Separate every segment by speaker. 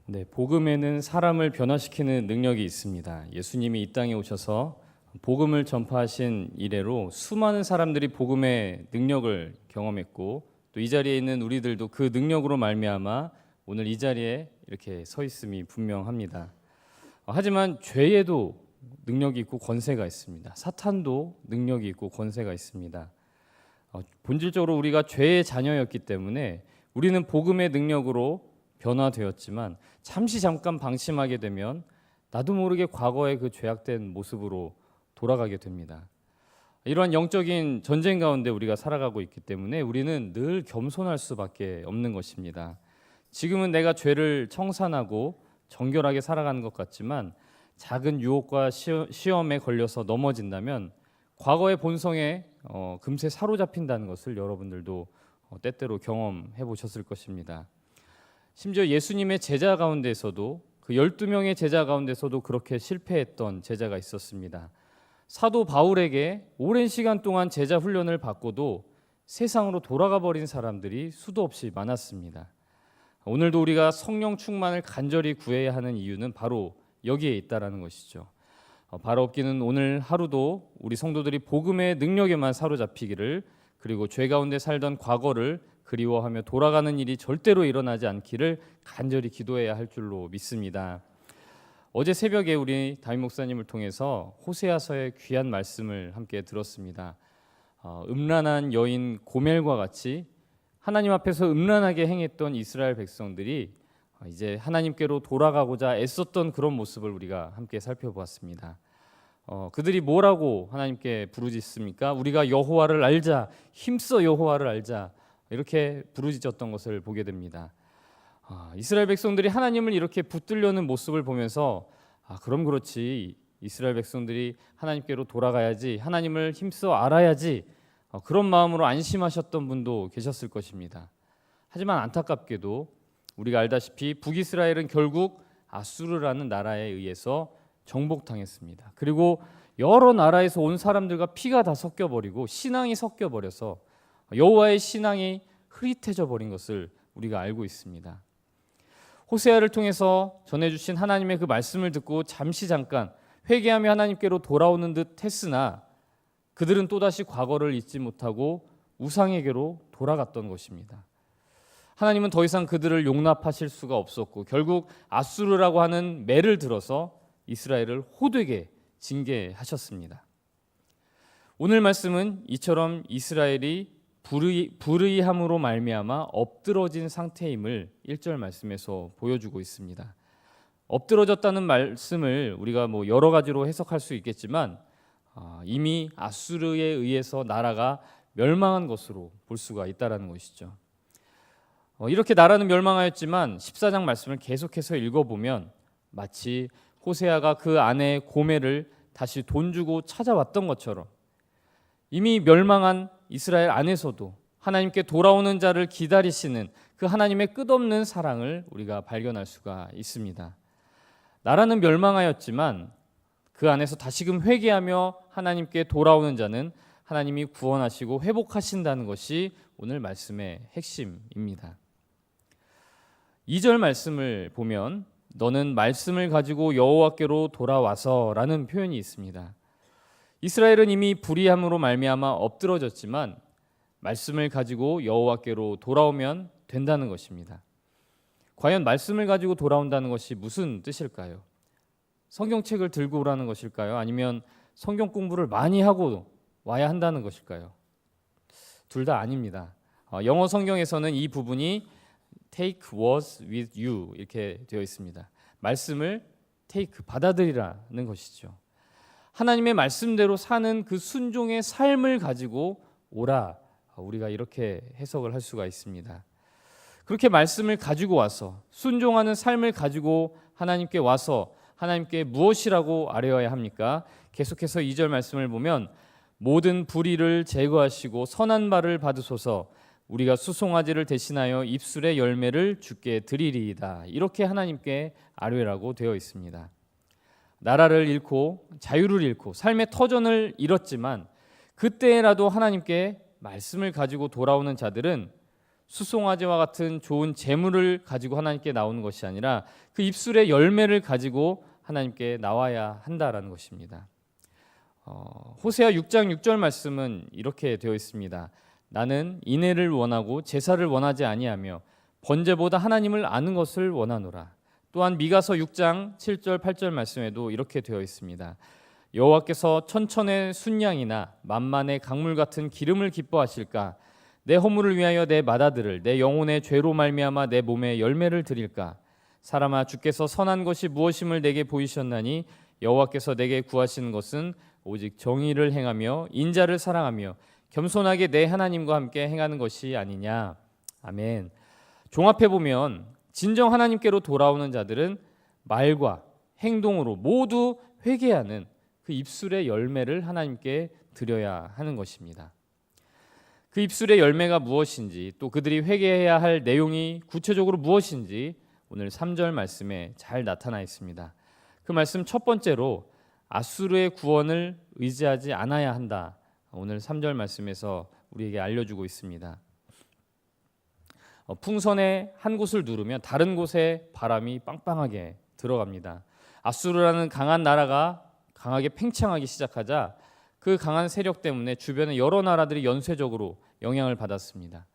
Speaker 1: 네, 복음에는 사람을 변화시키는 능력이 있습니다. 예수님이 이 땅에 오셔서 복음을 전파하신 이래로 수많은 사람들이 복음의 능력을 경험했고 또 이 자리에 있는 우리들도 그 능력으로 말미암아 오늘 이 자리에 이렇게 서 있음이 분명합니다. 하지만 죄에도 능력이 있고 권세가 있습니다. 사탄도 능력이 있고 권세가 있습니다. 본질적으로 우리가 죄의 자녀였기 때문에 우리는 복음의 능력으로 변화되었지만 잠깐 방심하게 되면 나도 모르게 과거의 그 죄악된 모습으로 돌아가게 됩니다. 이러한 영적인 전쟁 가운데 우리가 살아가고 있기 때문에 우리는 늘 겸손할 수밖에 없는 것입니다. 지금은 내가 죄를 청산하고 정결하게 살아가는 것 같지만 작은 유혹과 시험에 걸려서 넘어진다면 과거의 본성에 금세 사로잡힌다는 것을 여러분들도 때때로 경험해 보셨을 것입니다. 심지어 예수님의 제자 가운데서도 그 12명의 제자 가운데서도 그렇게 실패했던 제자가 있었습니다. 사도 바울에게 오랜 시간 동안 제자 훈련을 받고도 세상으로 돌아가 버린 사람들이 수도 없이 많았습니다. 오늘도 우리가 성령 충만을 간절히 구해야 하는 이유는 바로 여기에 있다라는 것이죠. 바로 없기는 오늘 하루도 우리 성도들이 복음의 능력에만 사로잡히기를, 그리고 죄 가운데 살던 과거를 그리워하며 돌아가는 일이 절대로 일어나지 않기를 간절히 기도해야 할 줄로 믿습니다. 어제 새벽에 우리 담임 목사님을 통해서 호세아서의 귀한 말씀을 함께 들었습니다. 음란한 여인 고멜과 같이 하나님 앞에서 음란하게 행했던 이스라엘 백성들이 이제 하나님께로 돌아가고자 애썼던 그런 모습을 우리가 함께 살펴보았습니다. 그들이 뭐라고 하나님께 부르짖습니까? 우리가 여호와를 알자, 힘써 여호와를 알자, 이렇게 부르짖었던 것을 보게 됩니다. 이스라엘 백성들이 하나님을 이렇게 붙들려는 모습을 보면서 그럼 그렇지, 이스라엘 백성들이 하나님께로 돌아가야지, 하나님을 힘써 알아야지, 그런 마음으로 안심하셨던 분도 계셨을 것입니다. 하지만 안타깝게도 우리가 알다시피 북이스라엘은 결국 아수르라는 나라에 의해서 정복당했습니다. 그리고 여러 나라에서 온 사람들과 피가 다 섞여버리고 신앙이 섞여버려서 여호와의 신앙이 흐릿해져 버린 것을 우리가 알고 있습니다. 호세아를 통해서 전해주신 하나님의 그 말씀을 듣고 잠깐 회개하며 하나님께로 돌아오는 듯 했으나 그들은 또다시 과거를 잊지 못하고 우상에게로 돌아갔던 것입니다. 하나님은 더 이상 그들을 용납하실 수가 없었고 결국 아수르라고 하는 매를 들어서 이스라엘을 호되게 징계하셨습니다. 오늘 말씀은 이처럼 이스라엘이 불의함으로 말미암아 엎드러진 상태임을 1절 말씀에서 보여주고 있습니다. 엎드러졌다는 말씀을 우리가 여러 가지로 해석할 수 있겠지만 이미 아수르에 의해서 나라가 멸망한 것으로 볼 수가 있다라는 것이죠. 이렇게 나라는 멸망하였지만 14장 말씀을 계속해서 읽어보면 마치 호세아가 그 아내 고멜을 다시 돈 주고 찾아왔던 것처럼 이미 멸망한 이스라엘 안에서도 하나님께 돌아오는 자를 기다리시는 그 하나님의 끝없는 사랑을 우리가 발견할 수가 있습니다. 나라는 멸망하였지만 그 안에서 다시금 회개하며 하나님께 돌아오는 자는 하나님이 구원하시고 회복하신다는 것이 오늘 말씀의 핵심입니다. 2절 말씀을 보면 너는 말씀을 가지고 여호와께로 돌아와서 라는 표현이 있습니다. 이스라엘은 이미 불의함으로 말미암아 엎드러졌지만 말씀을 가지고 여호와께로 돌아오면 된다는 것입니다. 과연 말씀을 가지고 돌아온다는 것이 무슨 뜻일까요? 성경책을 들고 오라는 것일까요? 아니면 성경 공부를 많이 하고 와야 한다는 것일까요? 둘 다 아닙니다. 영어 성경에서는 이 부분이 take words with you 이렇게 되어 있습니다. 말씀을 take, 받아들이라는 것이죠. 하나님의 말씀대로 사는 그 순종의 삶을 가지고 오라, 우리가 이렇게 해석을 할 수가 있습니다. 그렇게 말씀을 가지고 와서 순종하는 삶을 가지고 하나님께 와서 하나님께 무엇이라고 아뢰어야 합니까? 계속해서 2절 말씀을 보면 모든 불의를 제거하시고 선한 바를 받으소서 우리가 수송아지를 대신하여 입술의 열매를 주께 드리리이다. 이렇게 하나님께 아뢰라고 되어 있습니다. 나라를 잃고 자유를 잃고 삶의 터전을 잃었지만 그때라도 하나님께 말씀을 가지고 돌아오는 자들은 수송아지와 같은 좋은 재물을 가지고 하나님께 나오는 것이 아니라 그 입술의 열매를 가지고 하나님께 나와야 한다라는 것입니다. 호세아 6장 6절 말씀은 이렇게 되어 있습니다. 나는 인애를 원하고 제사를 원하지 아니하며 번제보다 하나님을 아는 것을 원하노라. 또한 미가서 6장 7절 8절 말씀에도 이렇게 되어 있습니다. 여호와께서 천천의 순양이나 만만의 강물 같은 기름을 기뻐하실까? 내 허물을 위하여 내 맏아들을 내 영혼의 죄로 말미암아 내 몸에 열매를 드릴까? 사람아, 주께서 선한 것이 무엇임을 내게 보이셨나니 여호와께서 내게 구하시는 것은 오직 정의를 행하며 인자를 사랑하며 겸손하게 내 하나님과 함께 행하는 것이 아니냐. 아멘. 종합해 보면 진정 하나님께로 돌아오는 자들은 말과 행동으로 모두 회개하는 그 입술의 열매를 하나님께 드려야 하는 것입니다. 그 입술의 열매가 무엇인지, 또 그들이 회개해야 할 내용이 구체적으로 무엇인지 오늘 3절 말씀에 잘 나타나 있습니다. 그 말씀 첫 번째로 아수르의 구원을 의지하지 않아야 한다. 오늘 3절 말씀에서 우리에게 알려주고 있습니다. 풍선의 한 곳을 누르면 다른 곳에 바람이 빵빵하게 들어갑니다. 아수르라는 강한 나라가 강하게 팽창하기 시작하자 그 강한 세력 때문에 주변의 여러 나라들이 연쇄적으로 영향을 받았습니다.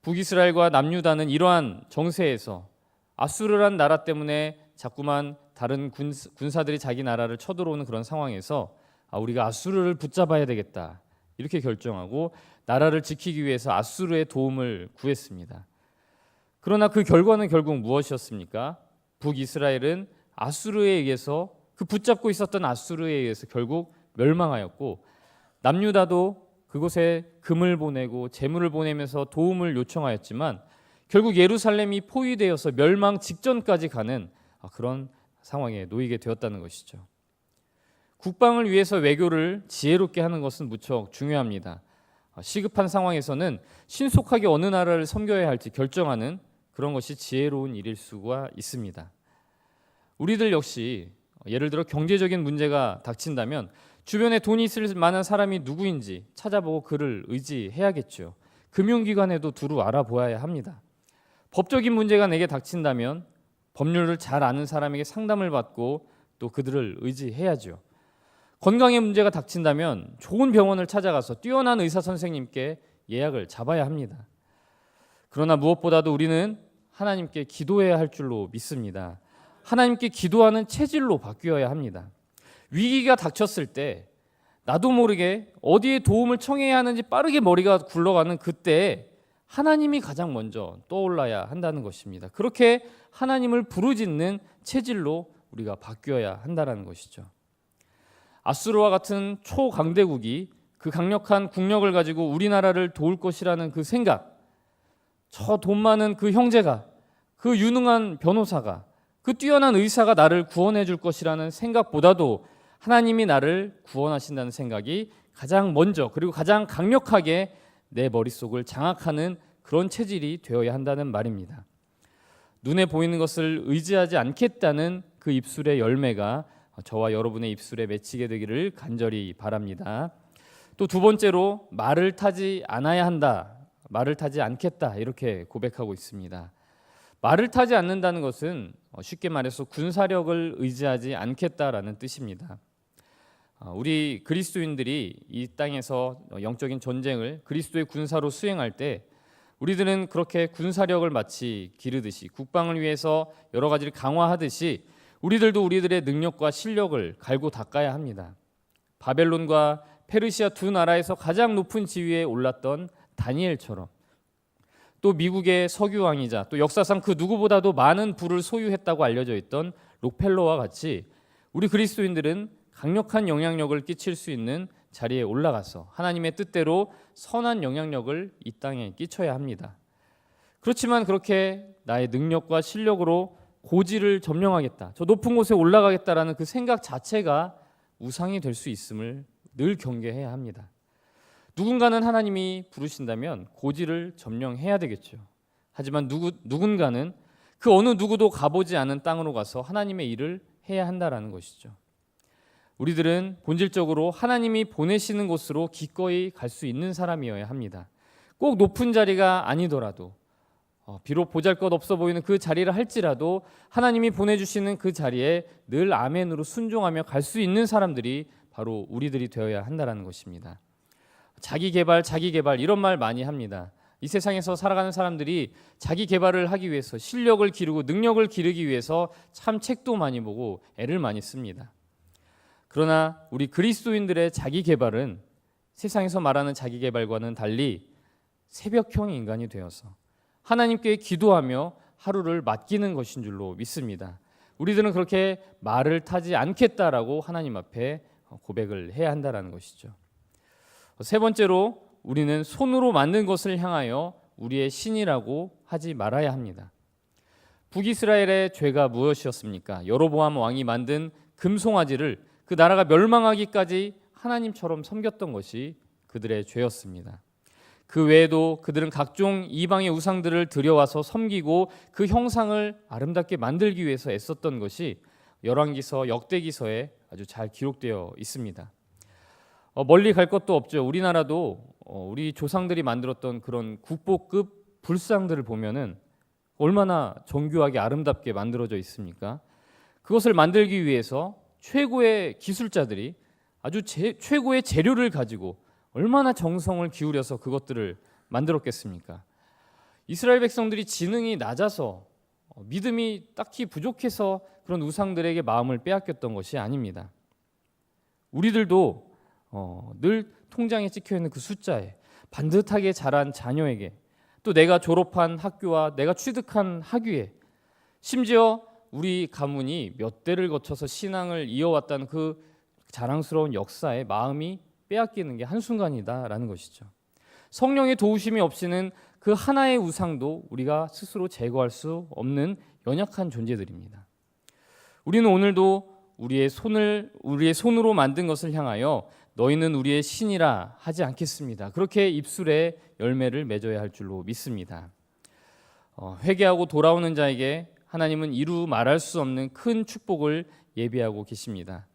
Speaker 1: 북이스라엘과 남유다는 이러한 정세에서 아수르라는 나라 때문에 자꾸만 다른 군사들이 자기 나라를 쳐들어오는 그런 상황에서 우리가 아수르를 붙잡아야 되겠다 이렇게 결정하고 나라를 지키기 위해서 아수르의 도움을 구했습니다. 그러나 그 결과는 결국 무엇이었습니까? 북이스라엘은 아수르에 의해서 그 붙잡고 있었던 아수르에 의해서 결국 멸망하였고 남유다도 그곳에 금을 보내고 재물을 보내면서 도움을 요청하였지만 결국 예루살렘이 포위되어서 멸망 직전까지 가는 그런 상황에 놓이게 되었다는 것이죠. 국방을 위해서 외교를 지혜롭게 하는 것은 무척 중요합니다. 시급한 상황에서는 신속하게 어느 나라를 섬겨야 할지 결정하는 그런 것이 지혜로운 일일 수가 있습니다. 우리들 역시 예를 들어 경제적인 문제가 닥친다면 주변에 돈이 있을 만한 사람이 누구인지 찾아보고 그를 의지해야겠죠. 금융기관에도 두루 알아보아야 합니다. 법적인 문제가 내게 닥친다면 법률을 잘 아는 사람에게 상담을 받고 또 그들을 의지해야죠. 건강의 문제가 닥친다면 좋은 병원을 찾아가서 뛰어난 의사 선생님께 예약을 잡아야 합니다. 그러나 무엇보다도 우리는 하나님께 기도해야 할 줄로 믿습니다. 하나님께 기도하는 체질로 바뀌어야 합니다. 위기가 닥쳤을 때 나도 모르게 어디에 도움을 청해야 하는지 빠르게 머리가 굴러가는 그때 하나님이 가장 먼저 떠올라야 한다는 것입니다. 그렇게 하나님을 부르짖는 체질로 우리가 바뀌어야 한다는 것이죠. 아수르와 같은 초강대국이 그 강력한 국력을 가지고 우리나라를 도울 것이라는 그 생각, 저 돈 많은 그 형제가, 그 유능한 변호사가, 그 뛰어난 의사가 나를 구원해 줄 것이라는 생각보다도 하나님이 나를 구원하신다는 생각이 가장 먼저 그리고 가장 강력하게 내 머릿속을 장악하는 그런 체질이 되어야 한다는 말입니다. 눈에 보이는 것을 의지하지 않겠다는 그 입술의 열매가 저와 여러분의 입술에 맺히게 되기를 간절히 바랍니다. 또 두 번째로 말을 타지 않아야 한다, 말을 타지 않겠다 이렇게 고백하고 있습니다. 말을 타지 않는다는 것은 쉽게 말해서 군사력을 의지하지 않겠다라는 뜻입니다. 우리 그리스도인들이 이 땅에서 영적인 전쟁을 그리스도의 군사로 수행할 때 우리들은 그렇게 군사력을 마치 기르듯이 국방을 위해서 여러 가지를 강화하듯이 우리들도 우리들의 능력과 실력을 갈고 닦아야 합니다. 바벨론과 페르시아 두 나라에서 가장 높은 지위에 올랐던 다니엘처럼 또 미국의 석유왕이자 또 역사상 그 누구보다도 많은 부를 소유했다고 알려져 있던 록펠러와 같이 우리 그리스도인들은 강력한 영향력을 끼칠 수 있는 자리에 올라가서 하나님의 뜻대로 선한 영향력을 이 땅에 끼쳐야 합니다. 그렇지만 그렇게 나의 능력과 실력으로 고지를 점령하겠다, 저 높은 곳에 올라가겠다라는 그 생각 자체가 우상이 될 수 있음을 늘 경계해야 합니다. 누군가는 하나님이 부르신다면 고지를 점령해야 되겠죠. 하지만 누군가는 그 어느 누구도 가보지 않은 땅으로 가서 하나님의 일을 해야 한다라는 것이죠. 우리들은 본질적으로 하나님이 보내시는 곳으로 기꺼이 갈 수 있는 사람이어야 합니다. 꼭 높은 자리가 아니더라도 비록 보잘것없어 보이는 그 자리를 할지라도 하나님이 보내주시는 그 자리에 늘 아멘으로 순종하며 갈 수 있는 사람들이 바로 우리들이 되어야 한다는 것입니다. 자기 개발 이런 말 많이 합니다. 이 세상에서 살아가는 사람들이 자기 개발을 하기 위해서 실력을 기르고 능력을 기르기 위해서 참 책도 많이 보고 애를 많이 씁니다. 그러나 우리 그리스도인들의 자기 개발은 세상에서 말하는 자기 개발과는 달리 새벽형 인간이 되어서 하나님께 기도하며 하루를 맡기는 것인 줄로 믿습니다. 우리들은 그렇게 말을 타지 않겠다라고 하나님 앞에 고백을 해야 한다는 것이죠. 세 번째로 우리는 손으로 만든 것을 향하여 우리의 신이라고 하지 말아야 합니다. 북이스라엘의 죄가 무엇이었습니까? 여로보암 왕이 만든 금송아지를 그 나라가 멸망하기까지 하나님처럼 섬겼던 것이 그들의 죄였습니다. 그 외에도 그들은 각종 이방의 우상들을 들여와서 섬기고 그 형상을 아름답게 만들기 위해서 애썼던 것이 열왕기서, 역대기서에 아주 잘 기록되어 있습니다. 멀리 갈 것도 없죠. 우리나라도 우리 조상들이 만들었던 그런 국보급 불상들을 보면은 얼마나 정교하게 아름답게 만들어져 있습니까? 그것을 만들기 위해서 최고의 기술자들이 아주 최고의 재료를 가지고 얼마나 정성을 기울여서 그것들을 만들었겠습니까? 이스라엘 백성들이 지능이 낮아서 믿음이 딱히 부족해서 그런 우상들에게 마음을 빼앗겼던 것이 아닙니다. 우리들도 늘 통장에 찍혀있는 그 숫자에 반듯하게 자란 자녀에게 또 내가 졸업한 학교와 내가 취득한 학위에 심지어 우리 가문이 몇 대를 거쳐서 신앙을 이어왔다는 그 자랑스러운 역사에 마음이 빼앗기는 게 한순간이다라는 것이죠. 성령의 도우심이 없이는 그 하나의 우상도 우리가 스스로 제거할 수 없는 연약한 존재들입니다. 우리는 오늘도 우리의 손으로 만든 것을 향하여 너희는 우리의 신이라 하지 않겠습니다. 그렇게 입술에 열매를 맺어야 할 줄로 믿습니다. 회개하고 돌아오는 자에게 하나님은 이루 말할 수 없는 큰 축복을 예비하고 계십니다.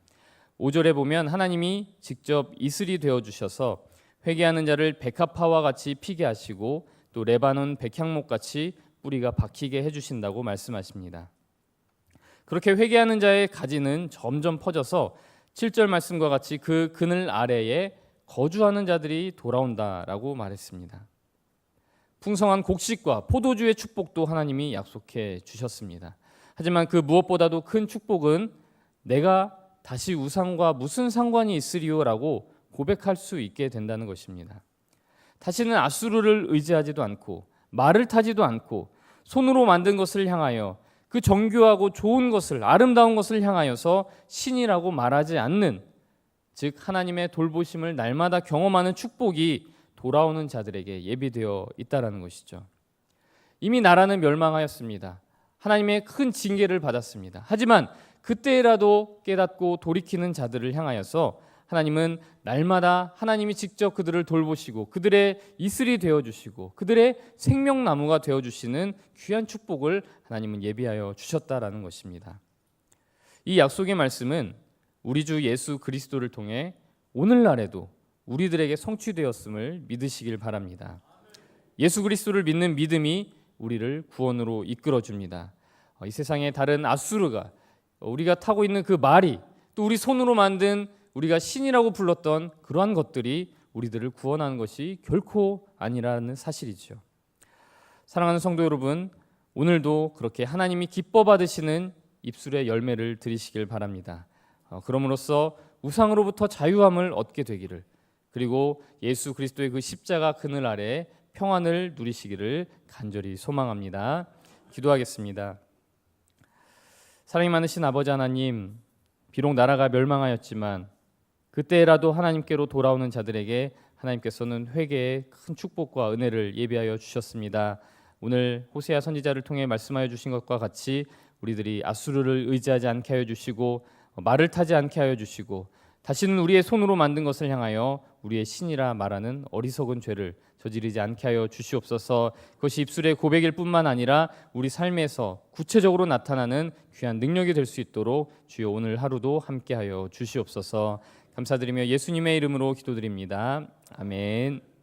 Speaker 1: 5절에 보면 하나님이 직접 이슬이 되어주셔서 회개하는 자를 백합화와 같이 피게 하시고 또 레바논 백향목같이 뿌리가 박히게 해주신다고 말씀하십니다. 그렇게 회개하는 자의 가지는 점점 퍼져서 7절 말씀과 같이 그 그늘 아래에 거주하는 자들이 돌아온다라고 말했습니다. 풍성한 곡식과 포도주의 축복도 하나님이 약속해 주셨습니다. 하지만 그 무엇보다도 큰 축복은 내가 다시 우상과 무슨 상관이 있으리요라고 고백할 수 있게 된다는 것입니다. 다시는 아수르를 의지하지도 않고 말을 타지도 않고 손으로 만든 것을 향하여 그 정교하고 좋은 것을 아름다운 것을 향하여서 신이라고 말하지 않는 즉 하나님의 돌보심을 날마다 경험하는 축복이 돌아오는 자들에게 예비되어 있다라는 것이죠. 이미 나라는 멸망하였습니다. 하나님의 큰 징계를 받았습니다. 하지만 그때라도 깨닫고 돌이키는 자들을 향하여서 하나님은 날마다 하나님이 직접 그들을 돌보시고 그들의 이슬이 되어주시고 그들의 생명나무가 되어주시는 귀한 축복을 하나님은 예비하여 주셨다라는 것입니다. 이 약속의 말씀은 우리 주 예수 그리스도를 통해 오늘날에도 우리들에게 성취되었음을 믿으시길 바랍니다. 예수 그리스도를 믿는 믿음이 우리를 구원으로 이끌어줍니다. 이 세상의 다른 아수르가 우리가 타고 있는 그 말이 또 우리 손으로 만든 우리가 신이라고 불렀던 그러한 것들이 우리들을 구원하는 것이 결코 아니라는 사실이죠. 사랑하는 성도 여러분, 오늘도 그렇게 하나님이 기뻐 받으시는 입술의 열매를 드리시길 바랍니다. 그럼으로써 우상으로부터 자유함을 얻게 되기를 그리고 예수 그리스도의 그 십자가 그늘 아래 평안을 누리시기를 간절히 소망합니다. 기도하겠습니다. 사랑이 많으신 아버지 하나님, 비록 나라가 멸망하였지만 그때라도 하나님께로 돌아오는 자들에게 하나님께서는 회개의 큰 축복과 은혜를 예비하여 주셨습니다. 오늘 호세아 선지자를 통해 말씀하여 주신 것과 같이 우리들이 아수르를 의지하지 않게 하여 주시고 말을 타지 않게 하여 주시고 다시는 우리의 손으로 만든 것을 향하여 우리의 신이라 말하는 어리석은 죄를 저지르지 않게 하여 주시옵소서. 그것이 입술의 고백일 뿐만 아니라 우리 삶에서 구체적으로 나타나는 귀한 능력이 될 수 있도록 주여 오늘 하루도 함께하여 주시옵소서. 감사드리며 예수님의 이름으로 기도드립니다. 아멘.